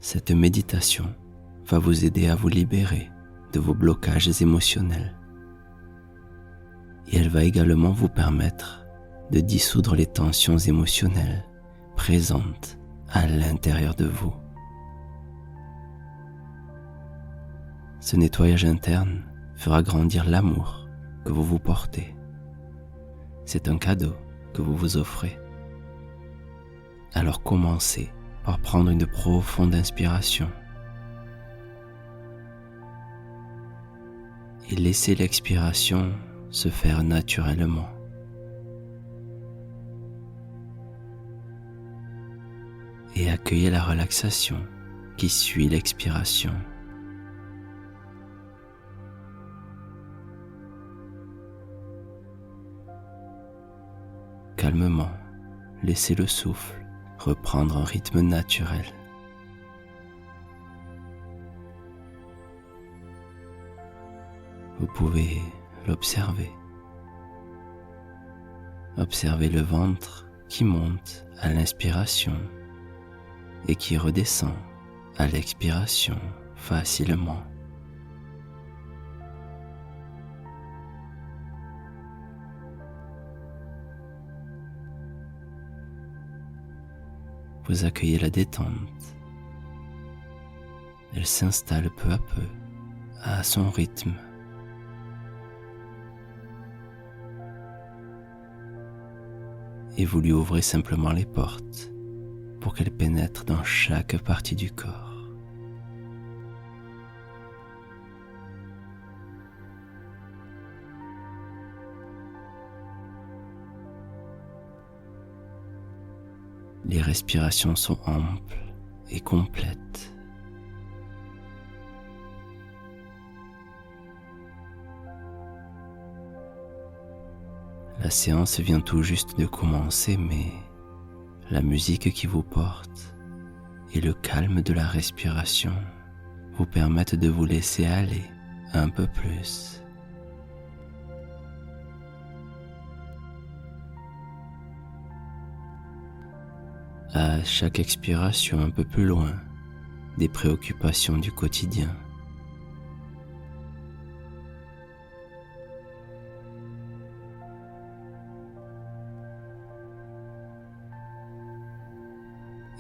Cette méditation va vous aider à vous libérer de vos blocages émotionnels. Et elle va également vous permettre de dissoudre les tensions émotionnelles présentes à l'intérieur de vous. Ce nettoyage interne fera grandir l'amour que vous vous portez. C'est un cadeau que vous vous offrez. Alors commencez par prendre une profonde inspiration et laissez l'expiration se faire naturellement. Et accueillez la relaxation qui suit l'expiration. Calmement, laissez le souffle reprendre un rythme naturel. Vous pouvez l'observer. Observez le ventre qui monte à l'inspiration et qui redescend à l'expiration facilement. Vous accueillez la détente. Elle s'installe peu à peu à son rythme. Et vous lui ouvrez simplement les portes pour qu'elle pénètre dans chaque partie du corps. Les respirations sont amples et complètes. La séance vient tout juste de commencer, mais la musique qui vous porte et le calme de la respiration vous permettent de vous laisser aller un peu plus. À chaque expiration un peu plus loin des préoccupations du quotidien.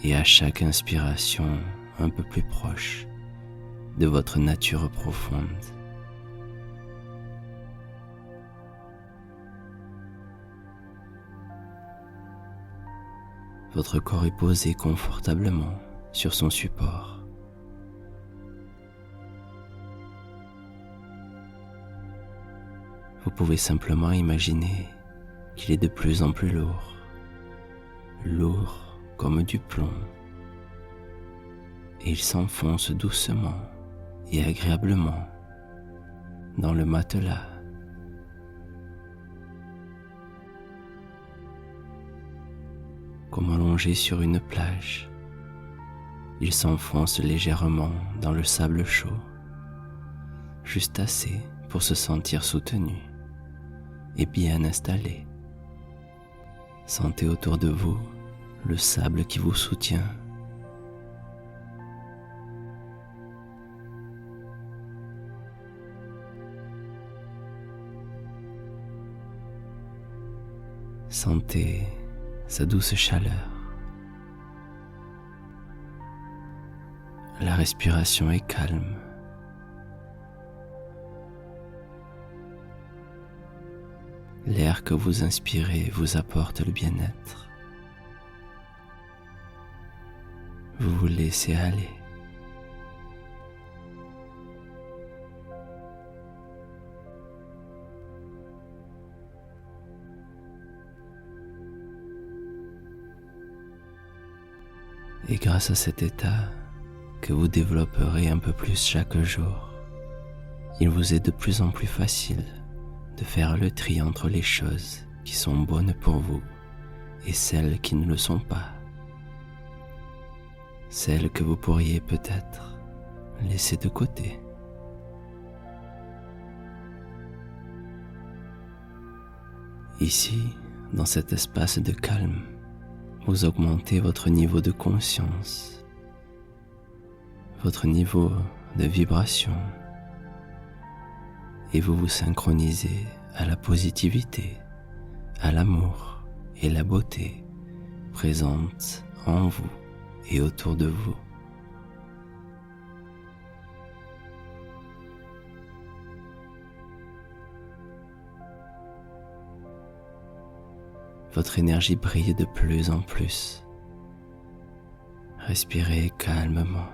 Et à chaque inspiration un peu plus proche de votre nature profonde. Votre corps est posé confortablement sur son support. Vous pouvez simplement imaginer qu'il est de plus en plus lourd, lourd comme du plomb, et il s'enfonce doucement et agréablement dans le matelas. Comme allongé sur une plage, il s'enfonce légèrement dans le sable chaud, juste assez pour se sentir soutenu et bien installé. Sentez autour de vous le sable qui vous soutient. Sentez sa douce chaleur. La respiration est calme. L'air que vous inspirez vous apporte le bien-être. Vous vous laissez aller. Et grâce à cet état que vous développerez un peu plus chaque jour, il vous est de plus en plus facile de faire le tri entre les choses qui sont bonnes pour vous et celles qui ne le sont pas. Celles que vous pourriez peut-être laisser de côté. Ici, dans cet espace de calme, vous augmentez votre niveau de conscience votre niveau de vibration et vous vous synchronisez à la positivité, à l'amour et la beauté présentes en vous et autour de vous. Votre énergie brille de plus en plus. Respirez calmement.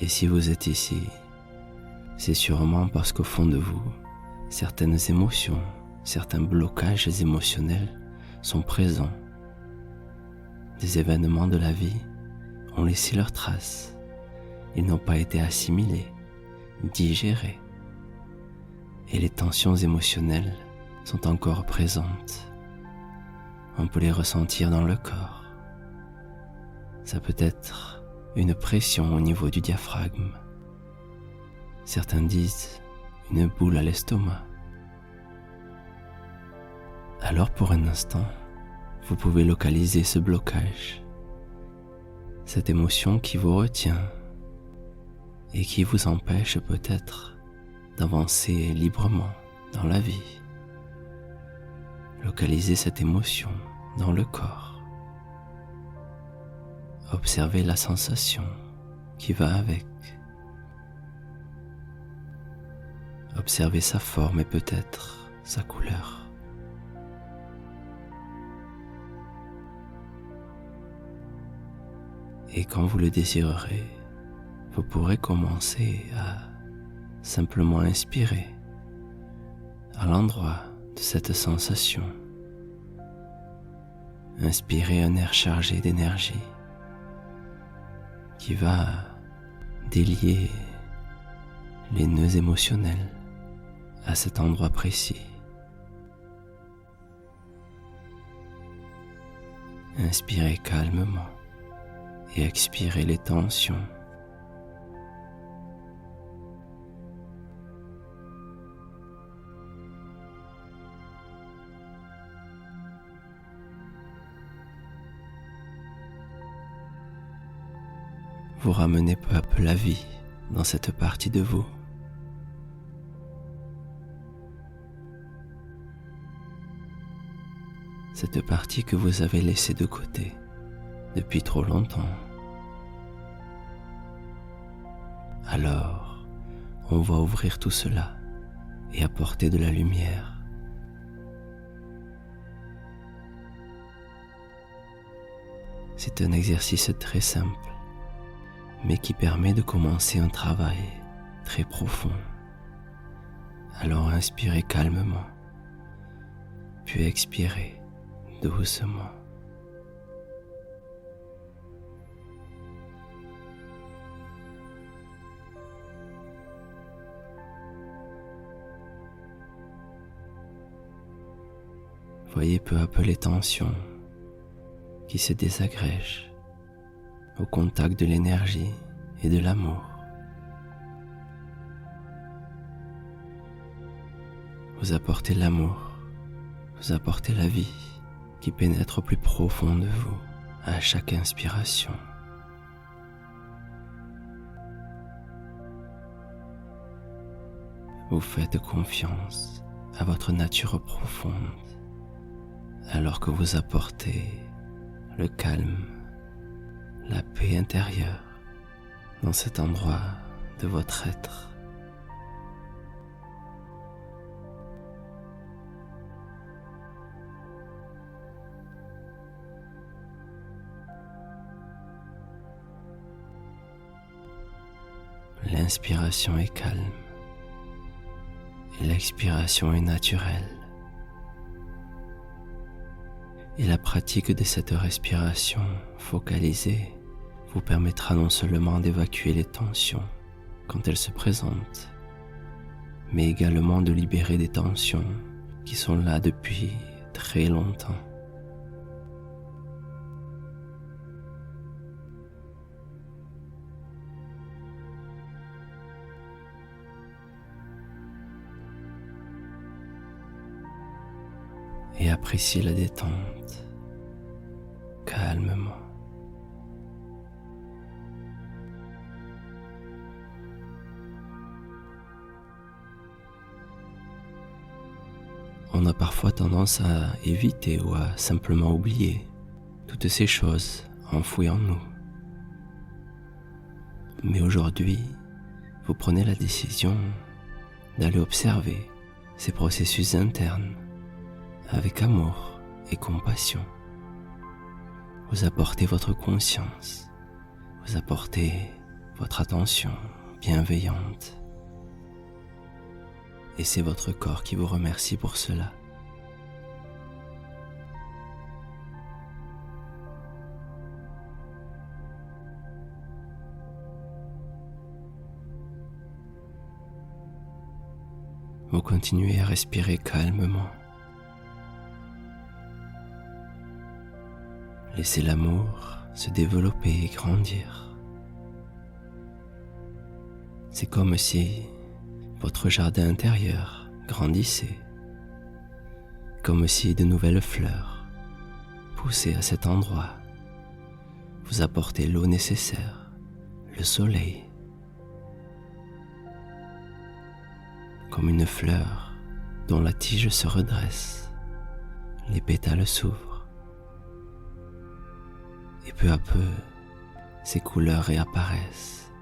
Et si vous êtes ici, c'est sûrement parce qu'au fond de vous, certaines émotions, certains blocages émotionnels sont présents. Des événements de la vie ont laissé leurs traces. Ils n'ont pas été assimilés, digérés. Et les tensions émotionnelles sont encore présentes. On peut les ressentir dans le corps. Ça peut être une pression au niveau du diaphragme. Certains disent une boule à l'estomac. Alors pour un instant, vous pouvez localiser ce blocage, cette émotion qui vous retient et qui vous empêche peut-être d'avancer librement dans la vie. Localisez cette émotion dans le corps. Observez la sensation qui va avec. Observez sa forme et peut-être sa couleur. Et quand vous le désirerez, vous pourrez commencer à simplement inspirer à l'endroit de cette sensation. Inspirez un air chargé d'énergie qui va délier les nœuds émotionnels à cet endroit précis. Inspirez calmement et expirez les tensions. Vous ramenez peu à peu la vie dans cette partie de vous. Cette partie que vous avez laissée de côté depuis trop longtemps. Alors, on va ouvrir tout cela et apporter de la lumière. C'est un exercice très simple, mais qui permet de commencer un travail très profond. Alors inspirez calmement, puis expirez doucement. Voyez peu à peu les tensions qui se désagrègent au contact de l'énergie et de l'amour. Vous apportez l'amour, vous apportez la vie qui pénètre au plus profond de vous à chaque inspiration. Vous faites confiance à votre nature profonde alors que vous apportez le calme, la paix intérieure dans cet endroit de votre être. L'inspiration est calme et l'expiration est naturelle. Et la pratique de cette respiration focalisée vous permettra non seulement d'évacuer les tensions quand elles se présentent, mais également de libérer des tensions qui sont là depuis très longtemps. appréciez la détente calmement. On a parfois tendance à éviter ou à simplement oublier toutes ces choses enfouies en nous. Mais aujourd'hui, vous prenez la décision d'aller observer ces processus internes avec amour et compassion. Vous apportez votre conscience, vous apportez votre attention bienveillante. Et c'est votre corps qui vous remercie pour cela. Vous continuez à respirer calmement. Laissez l'amour se développer et grandir. C'est comme si votre jardin intérieur grandissait, comme si de nouvelles fleurs poussaient à cet endroit. Vous apportez l'eau nécessaire, le soleil, comme une fleur dont la tige se redresse, les pétales s'ouvrent, et peu à peu, ces couleurs réapparaissent.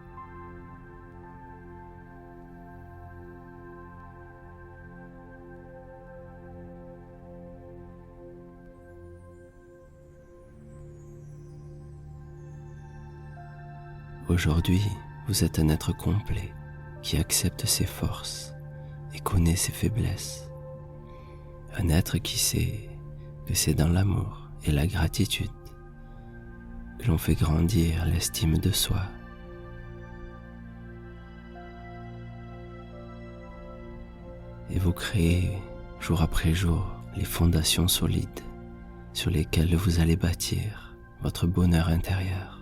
Aujourd'hui, vous êtes un être complet qui accepte ses forces et connaît ses faiblesses. Un être qui sait que c'est dans l'amour et la gratitude que l'on fait grandir l'estime de soi. Et vous créez jour après jour les fondations solides sur lesquelles vous allez bâtir votre bonheur intérieur.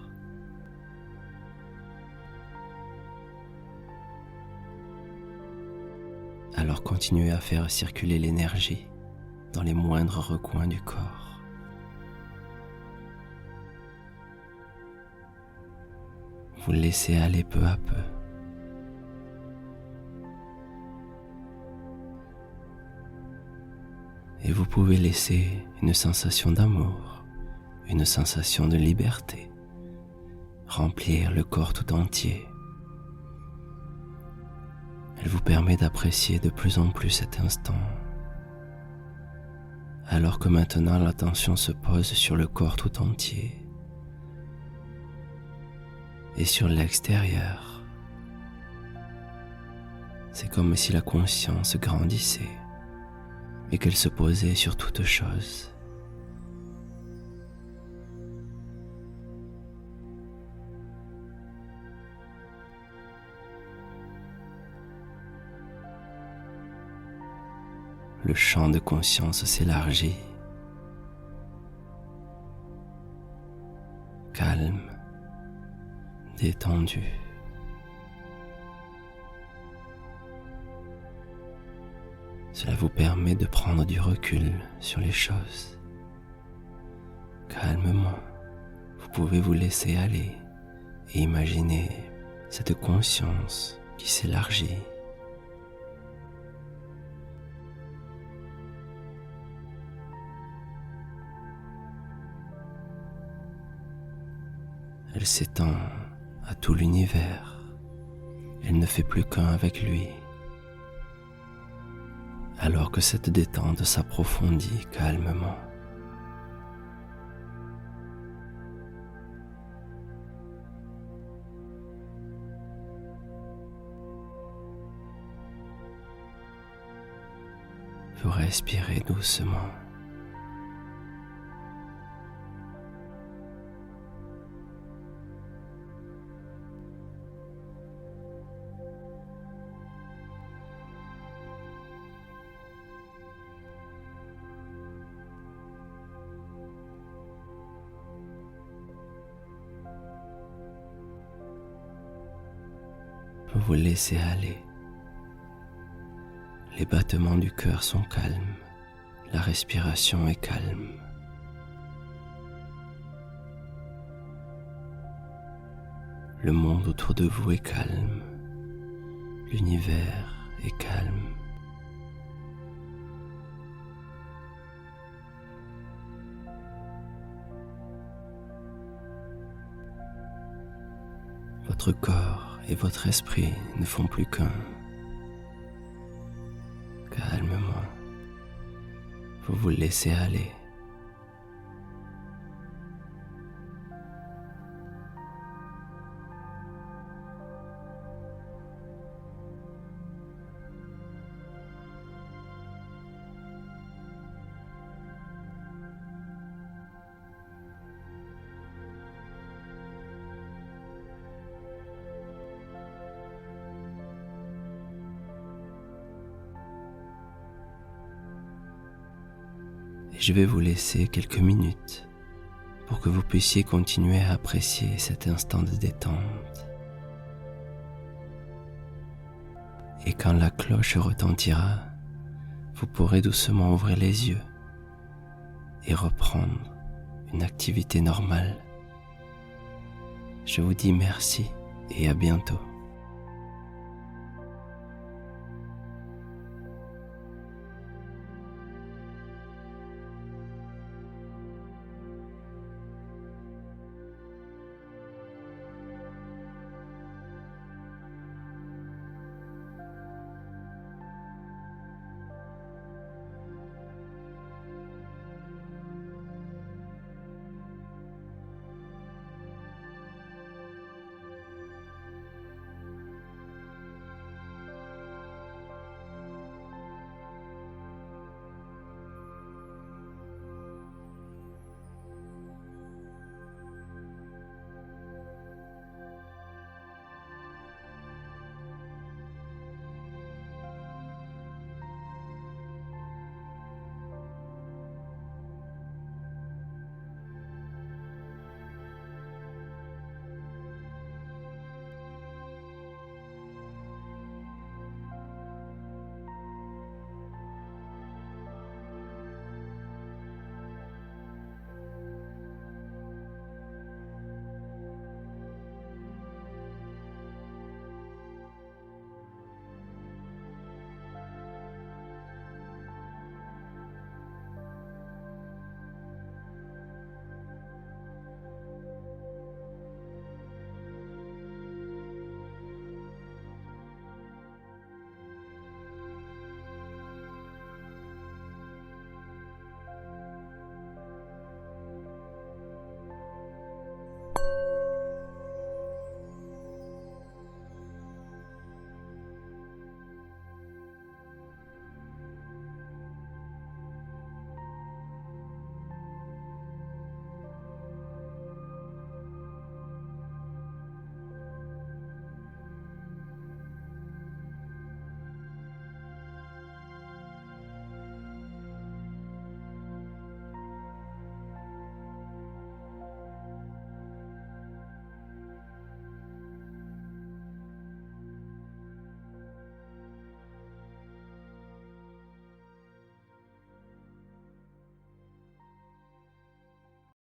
Alors continuez à faire circuler l'énergie dans les moindres recoins du corps. Vous laissez aller peu à peu. Et vous pouvez laisser une sensation d'amour, une sensation de liberté remplir le corps tout entier. Elle vous permet d'apprécier de plus en plus cet instant, alors que maintenant l'attention se pose sur le corps tout entier et sur l'extérieur. C'est comme si la conscience grandissait et qu'elle se posait sur toute chose. Le champ de conscience s'élargit, calme, détendu. Cela vous permet de prendre du recul sur les choses. Calmement, vous pouvez vous laisser aller et imaginer cette conscience qui s'élargit. Elle s'étend à tout l'univers. Elle ne fait plus qu'un avec lui. Alors que cette détente s'approfondit calmement. Vous respirez doucement. Vous vous laissez aller. Les battements du cœur sont calmes, La respiration est calme. Le monde autour de vous est calme. L'univers est calme. Votre corps et votre esprit ne font plus qu'un. Calmement, vous vous laissez aller. Et je vais vous laisser quelques minutes pour que vous puissiez continuer à apprécier cet instant de détente. Et quand la cloche retentira, vous pourrez doucement ouvrir les yeux et reprendre une activité normale. Je vous dis merci et à bientôt.